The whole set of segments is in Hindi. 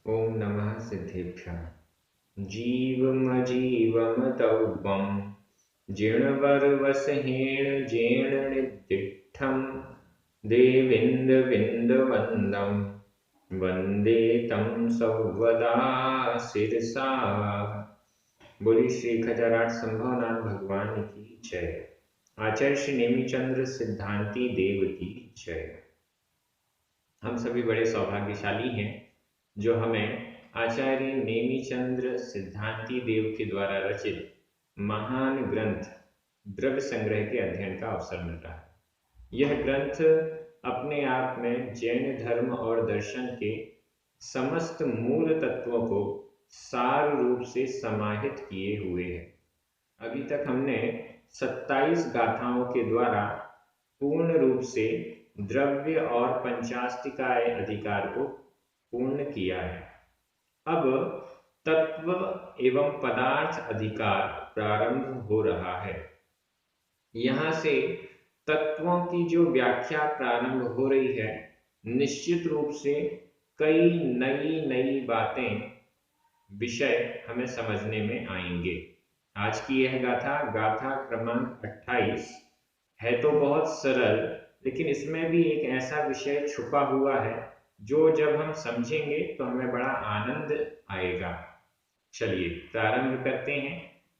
ओम नमः सिद्धेभ्यः। जीवमजीवमतौपं जिणवरवसहेण जेण निर्दिष्टं देविन्दविन्दवन्दं वन्दे तं सौवदा शिरसा। बोली श्री खजाराट संभवनाथ भगवान की जय। आचार्य श्री नेमिचंद्र सिद्धांति देव की जय। हम सभी बड़े सौभाग्यशाली हैं जो हमें आचार्य नेमिचंद्र सिद्धांति देव के द्वारा रचित महान ग्रंथ द्रव्य संग्रह के अध्ययन का अवसर मिल रहा है। यह ग्रंथ अपने आप में जैन धर्म और दर्शन के समस्त मूल तत्वों को सार रूप से समाहित किए हुए है। अभी तक हमने 27 गाथाओं के द्वारा पूर्ण रूप से द्रव्य और पंचास्तिकाय अधिकार को पूर्ण किया है। अब तत्व एवं पदार्थ अधिकार प्रारंभ हो रहा है। यहां से तत्वों की जो व्याख्या प्रारंभ हो रही है, निश्चित रूप से कई नई बातें विषय हमें समझने में आएंगे। आज की यह गाथा क्रमांक 28 है तो बहुत सरल, लेकिन इसमें भी एक ऐसा विषय छुपा हुआ है जो जब हम समझेंगे तो हमें बड़ा आनंद आएगा। चलिए प्रारंभ करते हैं।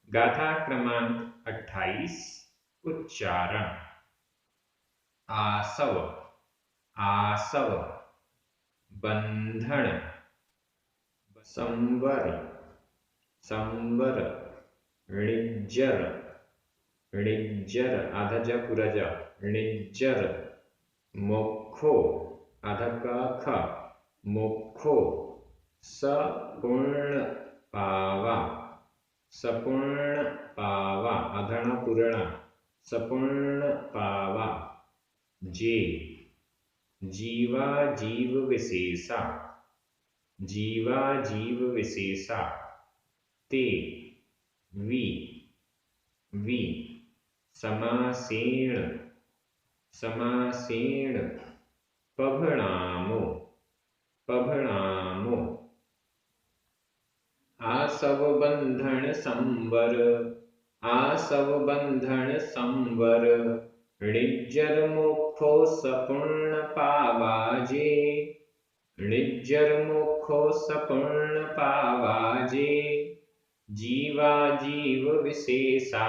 गाथा क्रमांक 28। उच्चारण। आसव आसव, बंधन, संवर संवर, ऋज्जर ऋज्जर आधा ज पूरा ज, ऋज्जर, मोक्षो आधा का ख, मोक्षो, सपूर्ण पावा सपूर्ण पावा आधा न पूर्ण, सपूर्ण पावा, जे जीवा जीव विशेषा जीवा जीव विशेषा, ते वि वि, समासेण समासेण, पभणामो पभणामो, आसव बंधन संवर आसव बंधन संवर, ऋज्जर मोक्षो सपूर्ण पावाजे ऋज्जर मोक्षो सपूर्ण पावाजे, जीवा जीव विशेषा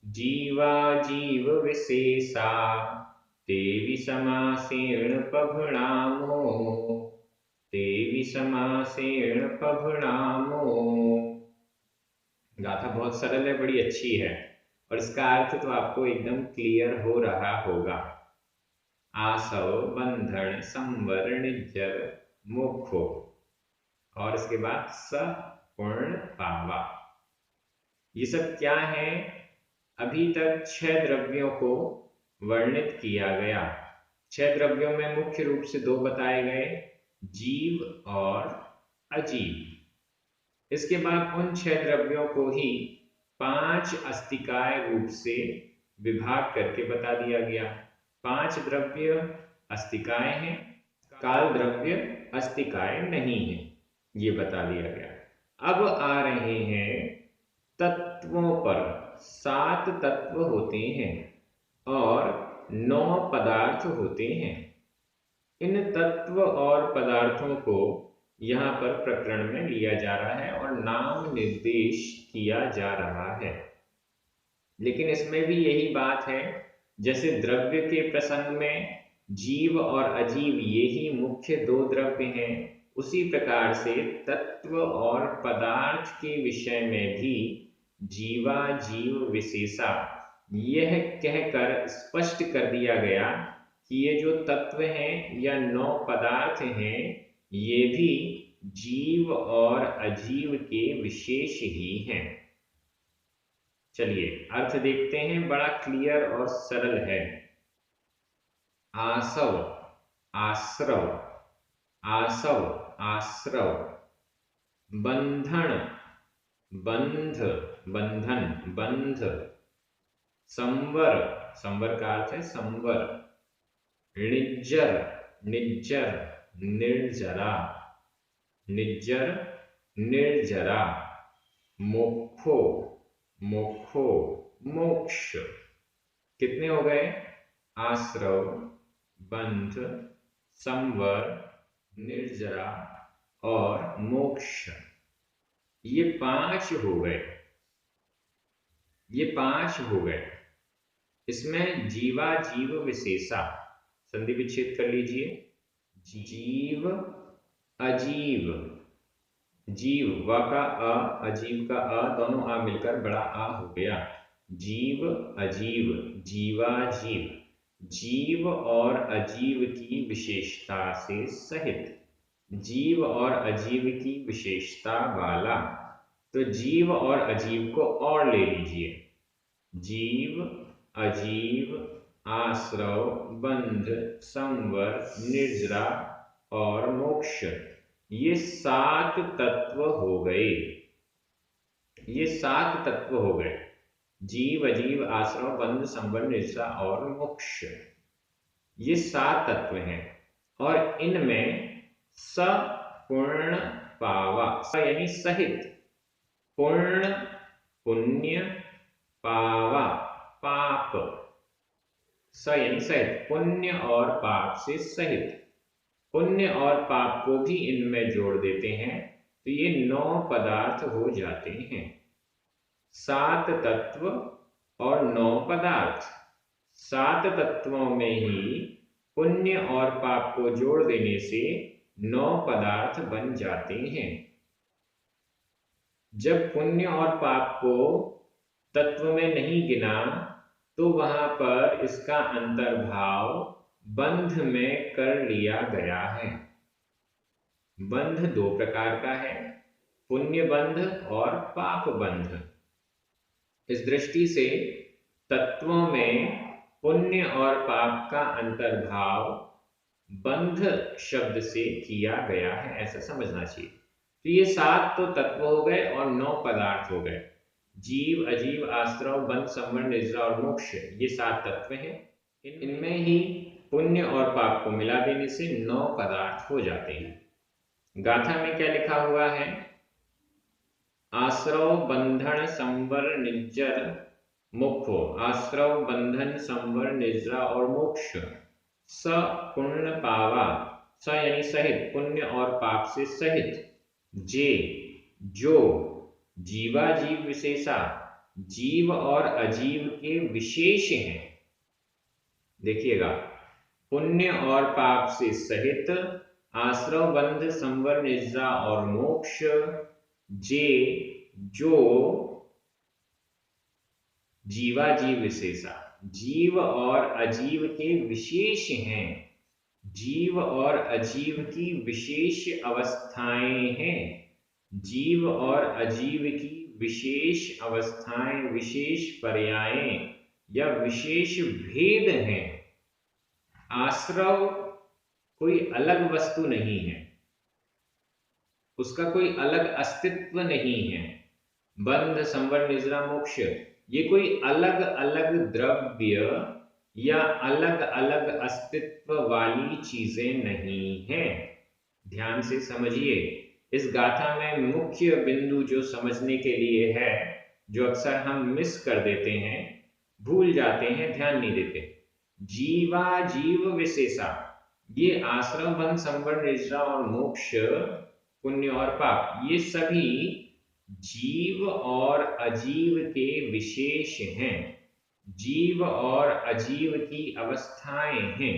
जीवा जीव विशेषा, ते विषमासेण पभणामो ते विषमासेण पभणामो। गाथा बहुत सरल है, बड़ी अच्छी है और इसका अर्थ तो आपको एकदम क्लियर हो रहा होगा। आसव बंधन संवर ऋज्जर मोक्षो और इसके बाद सपूर्ण पावा। ये सब क्या है? अभी तक 6 द्रव्यों को वर्णित किया गया। 6 द्रव्यों में मुख्य रूप से 2 बताए गए, जीव और अजीव। इसके बाद उन 6 द्रव्यों को ही 5 अस्तिकाय रूप से विभाग करके बता दिया गया। 5 द्रव्य अस्तिकाय हैं, काल द्रव्य अस्तिकाय नहीं है, ये बता दिया गया। अब आ रहे हैं तत्वों पर। 7 तत्व होते हैं और 9 पदार्थ होते हैं। इन तत्व और पदार्थों को यहाँ पर प्रकरण में लिया जा रहा है और नाम निर्देश किया जा रहा है। लेकिन इसमें भी यही बात है, जैसे द्रव्य के प्रसंग में जीव और अजीव ये ही मुख्य 2 द्रव्य हैं, उसी प्रकार से तत्व और पदार्थ के विषय में भी जीवा जीव विशेषा यह कहकर स्पष्ट कर दिया गया कि ये जो तत्व हैं या 9 पदार्थ हैं, ये भी जीव और अजीव के विशेष ही हैं। चलिए अर्थ देखते हैं, बड़ा क्लियर और सरल है। आसव आश्रव आसव आश्रव, बंधन बंध बंधन बंध, संवर संवर का अर्थ है संवर, ऋज्जर निज्जर निर्जरा निज्जर निर्जरा, मोक्षो मोक्षो मोक्ष। कितने हो गए? आश्रव, बंध, संवर, निर्जरा और मोक्ष। ये 5 हो गए, ये 5 हो गए। इसमें जीवा जीव विशेषा संधि विच्छेद कर लीजिए। जीव अजीव, जीव व का अ, अजीव का अ, दोनों आ मिलकर बड़ा आ हो गया। जीव अजीव, जीवाजीव, जीव और अजीव की विशेषता से सहित, जीव और अजीव की विशेषता वाला। तो जीव और अजीव को और ले लीजिए। जीव अजीव आश्रव बंध संवर निर्जरा और मोक्ष, ये 7 तत्व हो गए। ये 7 तत्व हो गए। जीव अजीव आश्रव बंध संवर निर्जरा और मोक्ष, ये 7 तत्व हैं। और इनमें सपूर्ण पावा, स यानी सहित, पूर्ण पुण्य, पावा पाप, स यानी सहित, पुण्य और पाप से सहित। पुण्य और पाप को भी इनमें जोड़ देते हैं तो ये 9 पदार्थ हो जाते हैं। 7 तत्व और 9 पदार्थ। 7 तत्वों में ही पुण्य और पाप को जोड़ देने से 9 पदार्थ बन जाते हैं। जब पुण्य और पाप को तत्व में नहीं गिना तो वहां पर इसका अंतर्भाव बंध में कर लिया गया है। बंध 2 प्रकार का है, पुण्य बंध और पाप बंध। इस दृष्टि से तत्वों में पुण्य और पाप का अंतर्भाव बंध शब्द से किया गया है, ऐसा समझना चाहिए। तो ये 7 तो तत्व हो गए और 9 पदार्थ हो गए। जीव अजीव आश्रव बंध संवर निर्जरा और मोक्ष, ये 7 तत्व हैं। इनमें ही पुण्य और पाप को मिला देने से 9 पदार्थ हो जाते हैं। गाथा में क्या लिखा हुआ है? आश्रव बंधन संवर निर्जर मोक्षो, आश्रव बंधन संवर निर्जरा और मोक्ष। स पुण्य पावा, स यानी सहित, पुण्य और पाप से सहित। जे जो, जीवा जीव विशेषा, जीव और अजीव के विशेष हैं। देखिएगा, पुण्य और पाप से सहित, आश्रव बंध संवर निर्जरा और मोक्ष। जे जो, जीवा जीव विशेषा, जीव और अजीव के विशेष हैं। जीव और अजीव की विशेष अवस्थाएं हैं। जीव और अजीव की विशेष अवस्थाएं, विशेष पर्यायें या विशेष भेद हैं। आश्रव कोई अलग वस्तु नहीं है, उसका कोई अलग अस्तित्व नहीं है। बंध संवर निर्जरा मोक्ष, ये कोई अलग अलग द्रव्य या अलग अलग अस्तित्व वाली चीजें नहीं हैं। ध्यान से समझिए, इस गाथा में मुख्य बिंदु जो समझने के लिए है, जो अक्सर हम मिस कर देते हैं, भूल जाते हैं, ध्यान नहीं देते। जीवा जीव विशेषा, ये आश्रम बंध संवर निर्जरा और मोक्ष, पुण्य और पाप, ये सभी जीव और अजीव के विशेष हैं। जीव और अजीव की अवस्थाएं हैं।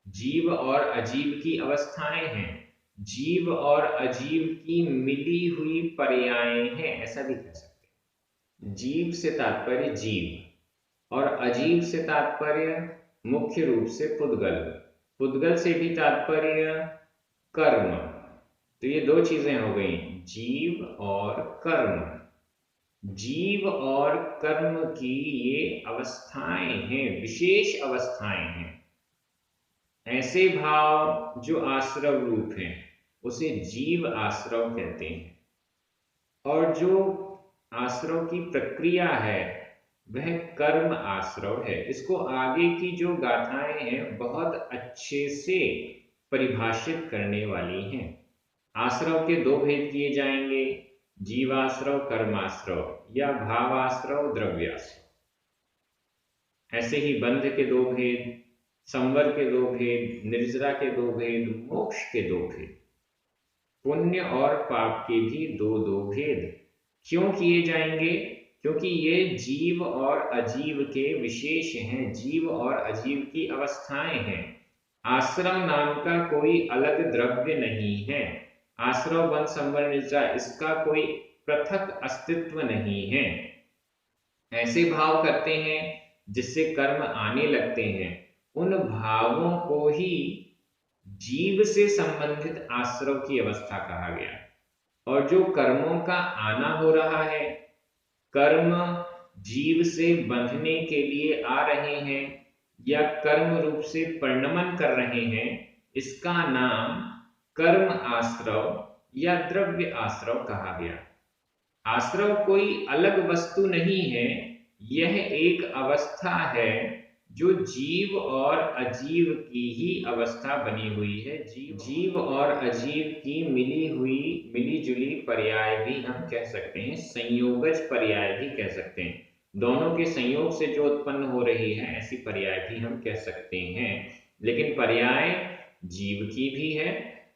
जीव और अजीव की अवस्थाएं हैं। जीव और अजीव की मिली हुई पर्यायें हैं, ऐसा भी कह सकते हैं। जीव से तात्पर्य जीव और अजीव से तात्पर्य मुख्य रूप से पुद्गल, पुद्गल से भी तात्पर्य कर्म। तो ये 2 चीजें हो गई, जीव और कर्म। जीव और कर्म की ये अवस्थाएं हैं, विशेष अवस्थाएं हैं। ऐसे भाव जो आश्रव रूप हैं उसे जीव आश्रव कहते हैं, और जो आश्रव की प्रक्रिया है वह कर्म आश्रव है। इसको आगे की जो गाथाएं हैं बहुत अच्छे से परिभाषित करने वाली हैं। आश्रव के दो भेद किए जाएंगे, जीवाश्रव कर्माश्रव या भावाश्रव द्रव्याश्रव। ऐसे ही बंध के दो भेद, संवर के दो भेद, निर्जरा के दो भेद, मोक्ष के दो भेद, पुण्य और पाप के भी दो दो भेद क्यों किए जाएंगे? क्योंकि ये जीव और अजीव के विशेष हैं, जीव और अजीव की अवस्थाएं हैं। आश्रम नाम का कोई अलग द्रव्य नहीं है। आश्रव बंध संवर निद्रा इसका कोई पृथक अस्तित्व नहीं है। ऐसे भाव करते हैं जिससे कर्म आने लगते हैं, उन भावों को ही जीव से संबंधित आश्रव की अवस्था कहा गया। और जो कर्मों का आना हो रहा है, कर्म जीव से बंधने के लिए आ रहे हैं या कर्म रूप से परिणमन कर रहे हैं, इसका नाम कर्म आश्रव या द्रव्य आश्रव कहा गया। आश्रव कोई अलग वस्तु नहीं है, यह एक अवस्था है जो जीव और अजीव की ही अवस्था बनी हुई है। जीव और अजीव की मिली जुली पर्याय भी हम कह सकते हैं, संयोगज पर्याय भी कह सकते हैं। दोनों के संयोग से जो उत्पन्न हो रही है ऐसी पर्याय भी हम कह सकते हैं। लेकिन पर्याय जीव की भी है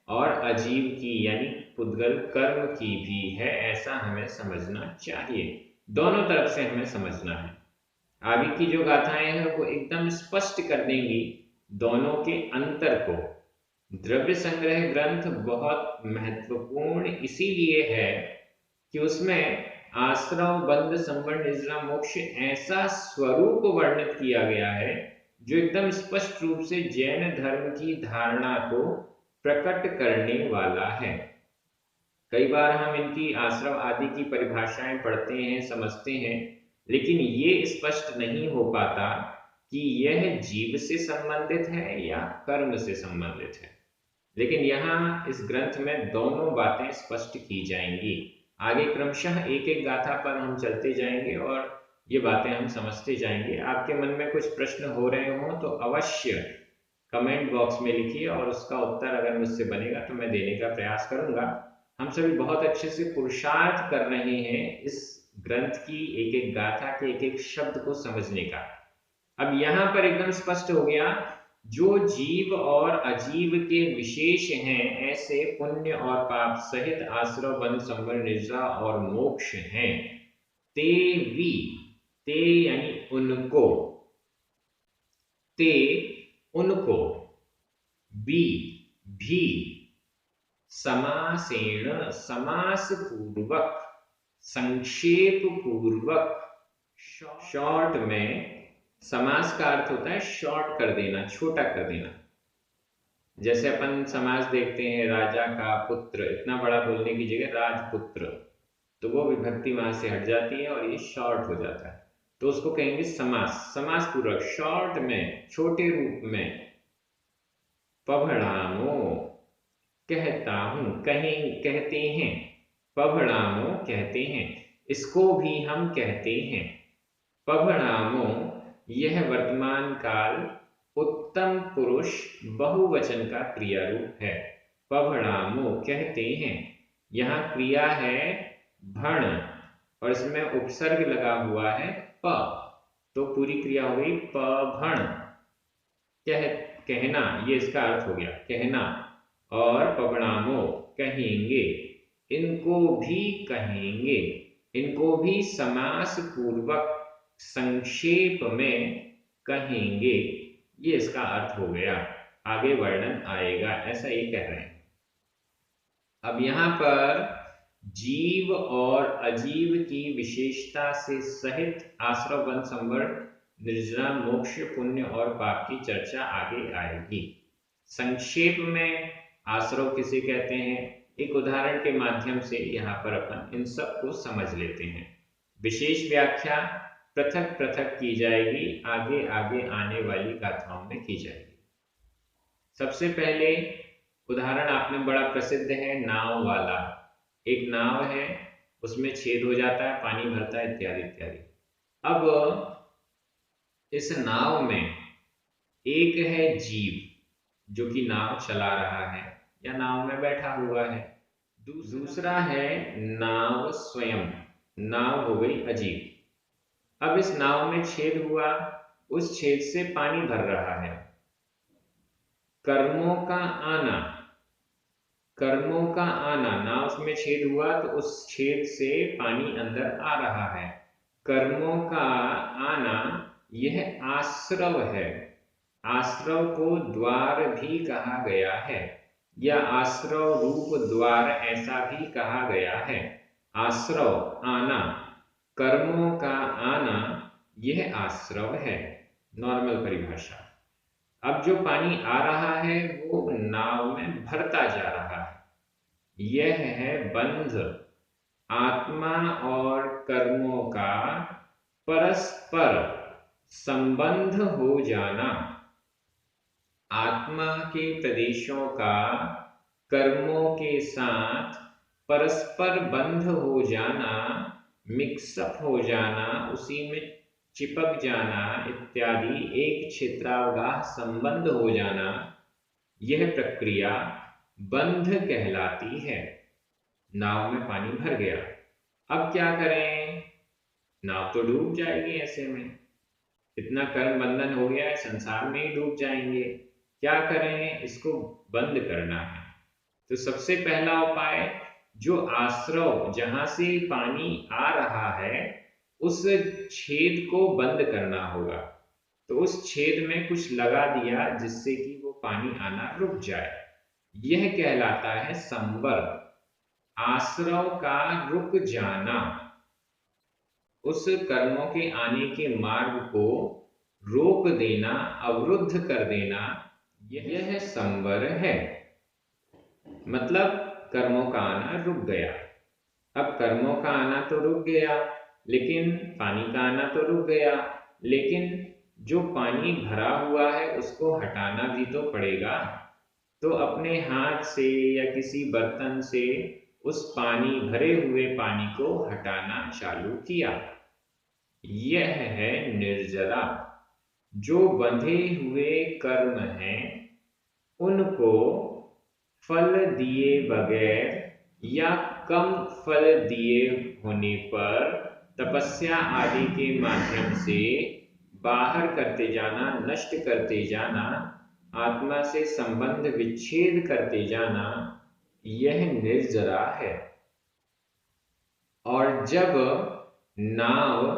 और अजीव की यानी पुद्गल कर्म की भी है, ऐसा हमें समझना चाहिए। दोनों तरफ से हमें समझना है। आगे की जो गाथाएं हैं वो एकदम स्पष्ट कर देंगी दोनों के अंतर को। द्रव्य संग्रह ग्रंथ बहुत महत्वपूर्ण इसीलिए है कि उसमें आश्रव बंध संवर निद्रा मोक्ष ऐसा स्वरूप वर्णित किया गया है जो एकदम स्पष्ट रूप से जैन धर्म की धारणा को प्रकट करने वाला है। कई बार हम इनकी आश्रव आदि की परिभाषाएं पढ़ते हैं, समझते हैं, लेकिन ये स्पष्ट नहीं हो पाता कि यह जीव से संबंधित है या कर्म से संबंधित है। लेकिन यहाँ इस ग्रंथ में दोनों बातें स्पष्ट की जाएंगी। आगे क्रमशः एक एक गाथा पर हम चलते जाएंगे और ये बातें हम समझते जाएंगे। आपके मन में कुछ प्रश्न हो रहे हो तो अवश्य कमेंट बॉक्स में लिखिए और उसका उत्तर अगर मुझसे बनेगा तो मैं देने का प्रयास करूंगा। हम सभी बहुत अच्छे से पुरुषार्थ कर रहे हैं इस ग्रंथ की एक एक गाथा के एक एक शब्द को समझने का। अब यहाँ पर एकदम स्पष्ट हो गया, जो जीव और अजीव के विशेष हैं ऐसे पुण्य और पाप सहित आश्रव बंध संवर निद्रा और मोक्ष हैं। ते यानी उनको, ते उनको, भी समासेण समास पूर्वक संक्षेप पूर्वक। शॉर्ट में समास का अर्थ होता है शॉर्ट कर देना, छोटा कर देना। जैसे अपन समास देखते हैं, राजा का पुत्र, इतना बड़ा बोलने की जगह राजपुत्र, तो वो विभक्ति वहां से हट जाती है और ये शॉर्ट हो जाता है, तो उसको कहेंगे समास। समास पूर्वक शॉर्ट में, छोटे रूप में। पभड़ामो कहता हूं, कहें कहते हैं, पभड़ामो कहते हैं, इसको भी हम कहते हैं। पभड़ामो यह वर्तमान काल उत्तम पुरुष बहुवचन का क्रिया रूप है। पभड़ामो कहते हैं, यहाँ क्रिया है भण और इसमें उपसर्ग लगा हुआ है प, तो पूरी क्रिया हो गई पभण। कहना, ये इसका अर्थ हो गया, कहना। और पभड़ामो कहेंगे, इनको भी कहेंगे, इनको भी समास पूर्वक संक्षेप में कहेंगे, ये इसका अर्थ हो गया। आगे वर्णन आएगा, ऐसा ये कह रहे हैं। अब यहाँ पर जीव और अजीव की विशेषता से सहित आश्रव बंध संवर निर्जरा मोक्ष पुण्य और पाप की चर्चा आगे आएगी। संक्षेप में आश्रव किसे कहते हैं, एक उदाहरण के माध्यम से यहाँ पर अपन इन सब को समझ लेते हैं। विशेष व्याख्या पृथक पृथक की जाएगी, आगे आगे आने वाली गाथाओं में की जाएगी। सबसे पहले उदाहरण आपने बड़ा प्रसिद्ध है नाव वाला। एक नाव है, उसमें छेद हो जाता है, पानी भरता है, इत्यादि इत्यादि। अब इस नाव में एक है जीव जो कि नाव चला रहा है या नाव में बैठा हुआ है। दूसरा है नाव स्वयं। नाव हो गई अजीब। अब इस नाव में छेद हुआ, उस छेद से पानी भर रहा है। कर्मों का आना, कर्मों का आना, नाव में छेद हुआ तो उस छेद से पानी अंदर आ रहा है। कर्मों का आना यह आश्रव है। आश्रव को द्वार भी कहा गया है, या आश्रव रूप द्वार ऐसा भी कहा गया है। आश्रव आना, कर्मों का आना यह आश्रव है, नॉर्मल परिभाषा। अब जो पानी आ रहा है वो नाव में भरता जा रहा है, यह है बंध। आत्मा और कर्मों का परस्पर संबंध हो जाना, आत्मा के प्रदेशों का कर्मों के साथ परस्पर बंध हो जाना, मिक्सअप हो जाना, उसी में चिपक जाना इत्यादि, एक क्षेत्रावगाह संबंध हो जाना, यह प्रक्रिया बंध कहलाती है। नाव में पानी भर गया, अब क्या करें? नाव तो डूब जाएगी ऐसे में, इतना कर्म बंधन हो गया है, संसार में ही डूब जाएंगे। क्या करें? इसको बंद करना है। तो सबसे पहला उपाय, जो आश्रव जहां से पानी आ रहा है उस छेद को बंद करना होगा। तो उस छेद में कुछ लगा दिया जिससे कि वो पानी आना रुक जाए, यह कहलाता है संवर। आश्रव का रुक जाना, उस कर्मों के आने के मार्ग को रोक देना, अवरुद्ध कर देना, यह संवर है। मतलब कर्मों का आना रुक गया। अब कर्मों का आना तो रुक गया, लेकिन पानी का आना तो रुक गया, लेकिन जो पानी भरा हुआ है उसको हटाना भी तो पड़ेगा। तो अपने हाथ से या किसी बर्तन से उस पानी, भरे हुए पानी को हटाना चालू किया। यह है निर्जरा। जो बंधे हुए कर्म हैं उनको फल दिए बगैर या कम फल दिए होने पर तपस्या आदि के माध्यम से बाहर करते जाना, नष्ट करते जाना, आत्मा से संबंध विच्छेद करते जाना, यह निर्जरा है। और जब नाव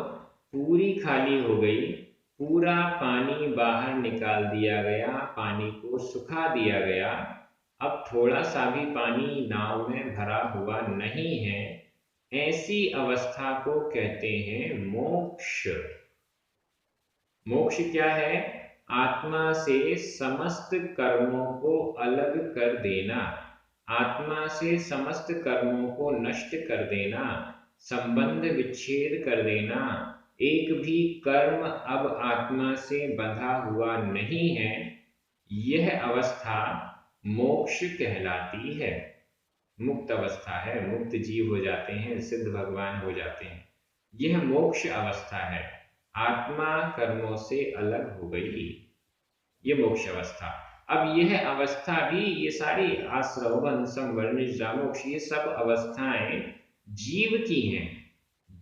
पूरी खाली हो गई, पूरा पानी बाहर निकाल दिया गया, पानी को सुखा दिया गया, अब थोड़ा सा भी पानी नाव में भरा हुआ नहीं है, ऐसी अवस्था को कहते हैं मोक्ष। मोक्ष क्या है? आत्मा से समस्त कर्मों को अलग कर देना, आत्मा से समस्त कर्मों को नष्ट कर देना, संबंध विच्छेद कर देना। एक भी कर्म अब आत्मा से बंधा हुआ नहीं है, यह अवस्था मोक्ष कहलाती है। मुक्त अवस्था है, मुक्त जीव हो जाते हैं, सिद्ध भगवान हो जाते हैं, यह मोक्ष अवस्था है। आत्मा कर्मों से अलग हो गई, ये मोक्ष अवस्था। अब यह अवस्था भी, ये सारी आश्रव, बंध, संवर, निद्रा, मोक्ष, ये सब अवस्थाएं जीव की हैं।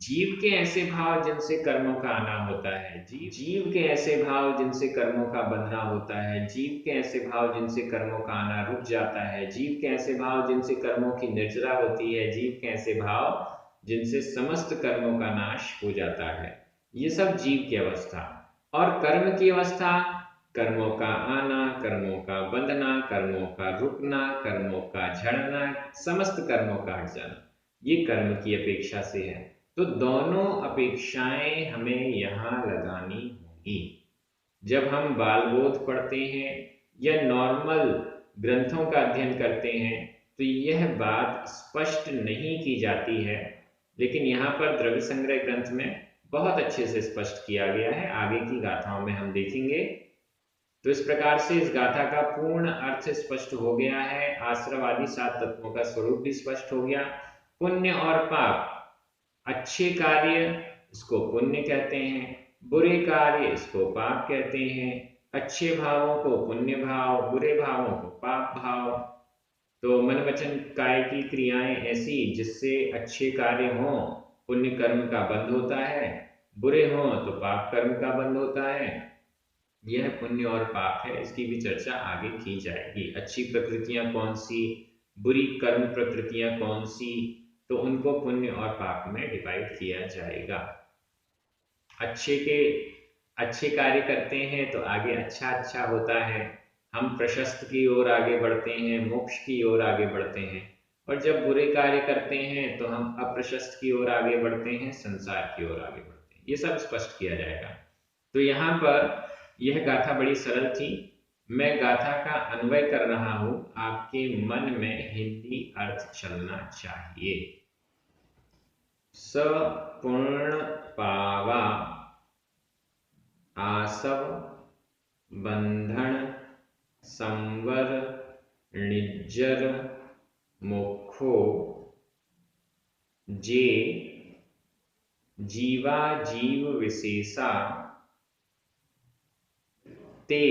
जीव के ऐसे भाव जिनसे कर्मों का आना होता है, जीव के ऐसे भाव जिनसे कर्मों का बंधना होता है, जीव के ऐसे भाव जिनसे कर्मों का आना रुक जाता है, जीव के ऐसे भाव जिनसे कर्मों की निर्जरा होती है, जीव के ऐसे भाव जिनसे समस्त कर्मों का नाश हो जाता है, ये सब जीव की अवस्था। और कर्म की अवस्था, कर्मों का आना, कर्मों का बंधना, कर्मों का रुकना, कर्मों का झड़ना, समस्त कर्मों का हट जाना, ये कर्म की अपेक्षा से है। तो दोनों अपेक्षाएं हमें यहाँ लगानी होंगी। जब हम बाल बोध पढ़ते हैं या नॉर्मल ग्रंथों का अध्ययन करते हैं तो यह बात स्पष्ट नहीं की जाती है, लेकिन यहाँ पर द्रव्य संग्रह ग्रंथ में बहुत अच्छे से स्पष्ट किया गया है, आगे की गाथाओं में हम देखेंगे। तो इस प्रकार से इस गाथा का पूर्ण अर्थ स्पष्ट हो गया है। आश्रवादी 7 तत्वों का स्वरूप भी स्पष्ट हो गया। पुण्य और पाप, अच्छे कार्य इसको पुण्य कहते हैं, बुरे कार्य इसको पाप कहते हैं। अच्छे भावों को पुण्य भाव, बुरे भावों को पाप भाव। तो मन वचन काय की क्रियाएं ऐसी जिससे अच्छे कार्य हों, पुण्य कर्म का बंध होता है, बुरे हों तो पाप कर्म का बंध होता है। यह पुण्य और पाप है, इसकी भी चर्चा आगे की जाएगी। अच्छी प्रकृतियां कौन सी, बुरी कर्म प्रकृतियां कौन सी, तो उनको पुण्य और पाप में डिवाइड किया जाएगा। अच्छे कार्य करते हैं तो आगे अच्छा अच्छा होता है, हम प्रशस्त की ओर आगे बढ़ते हैं, मोक्ष की ओर आगे बढ़ते हैं। और जब बुरे कार्य करते हैं तो हम अप्रशस्त की ओर आगे बढ़ते हैं, संसार की ओर आगे बढ़ते हैं। ये सब स्पष्ट किया जाएगा। तो यहाँ पर यह गाथा बड़ी सरल थी। मैं गाथा का अन्वय कर रहा हूं, आपके मन में हिंदी अर्थ चलना चाहिए। सपूर्ण पावा आसव बंधन संवर निज्जर मोक्षो जे जीवा जीव विशेषा ते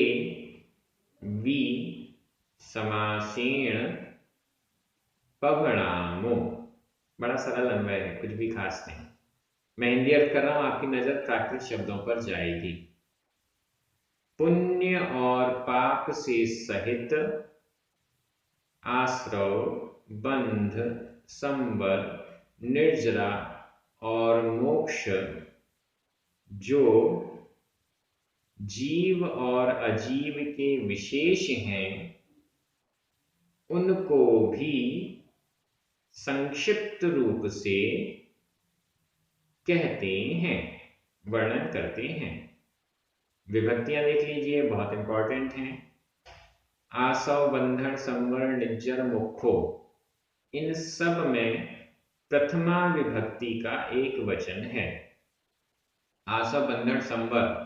वि समासेण पवणामो। बड़ा सरल अन्वय है, कुछ भी खास नहीं। मैं हिंदी अर्थ कर रहा हूं, आपकी नजर प्राकृत शब्दों पर जाएगी। पुण्य और पाप से सहित आश्रव, बंध, संवर, निर्जरा और मोक्ष जो जीव और अजीव के विशेष हैं, उनको भी संक्षिप्त रूप से कहते हैं, वर्णन करते हैं। विभक्तियां देख लीजिए, बहुत इंपॉर्टेंट हैं। आसव, बंधन, संवर, निज्जर, मोक्षो, इन सब में प्रथमा विभक्ति का एक वचन है। आसव, बंधन, संवर,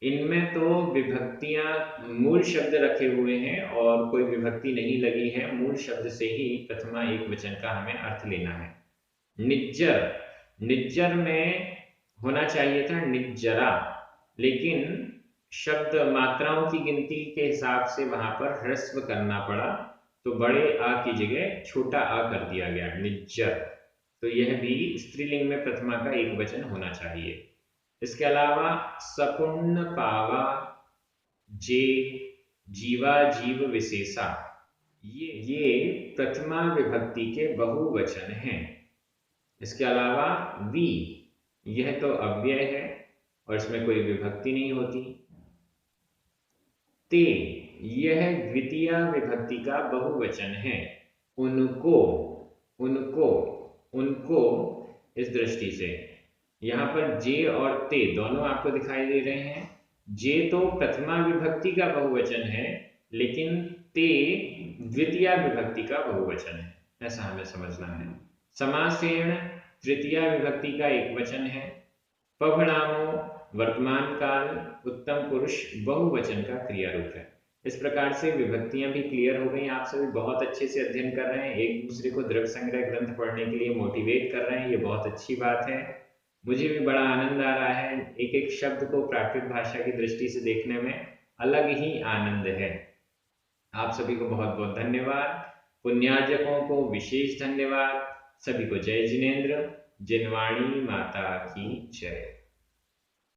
इनमें तो विभक्तियां मूल शब्द रखे हुए हैं और कोई विभक्ति नहीं लगी है, मूल शब्द से ही प्रथमा एक वचन का हमें अर्थ लेना है। निज्जर, निज्जर में होना चाहिए था निज्जरा, लेकिन शब्द मात्राओं की गिनती के हिसाब से वहां पर ह्रस्व करना पड़ा, तो बड़े आ की जगह छोटा आ कर दिया गया, निज्जर। तो यह भी स्त्रीलिंग में प्रथमा का एक वचन होना चाहिए। इसके अलावा सपुण्य पावा जे जीवा जीव विशेषा, ये प्रथमा विभक्ति के बहुवचन हैं। इसके अलावा वी, यह तो अव्यय है और इसमें कोई विभक्ति नहीं होती। ते, यह द्वितीय विभक्ति का बहुवचन है। उनको, उनको, उनको, इस दृष्टि से यहाँ पर जे और ते दोनों आपको दिखाई दे रहे हैं। जे तो प्रथमा विभक्ति का बहुवचन है, लेकिन ते द्वितीय विभक्ति का बहुवचन है, ऐसा हमें समझना है। समासेण तृतीय विभक्ति का एक वचन है। पवणामो वर्तमान काल उत्तम पुरुष बहुवचन का क्रिया रूप है। इस प्रकार से विभक्तियां भी क्लियर हो गई। आप सभी बहुत अच्छे से अध्ययन कर रहे हैं, एक दूसरे को द्रव्य संग्रह ग्रंथ पढ़ने के लिए मोटिवेट कर रहे हैं, ये बहुत अच्छी बात है। मुझे भी बड़ा आनंद आ रहा है, एक एक शब्द को प्राकृत भाषा की दृष्टि से देखने में अलग ही आनंद है। आप सभी को बहुत बहुत धन्यवाद, पुण्यार्जकों को विशेष धन्यवाद। सभी को जय जिनेन्द्र, जिनवाणी माता की जय।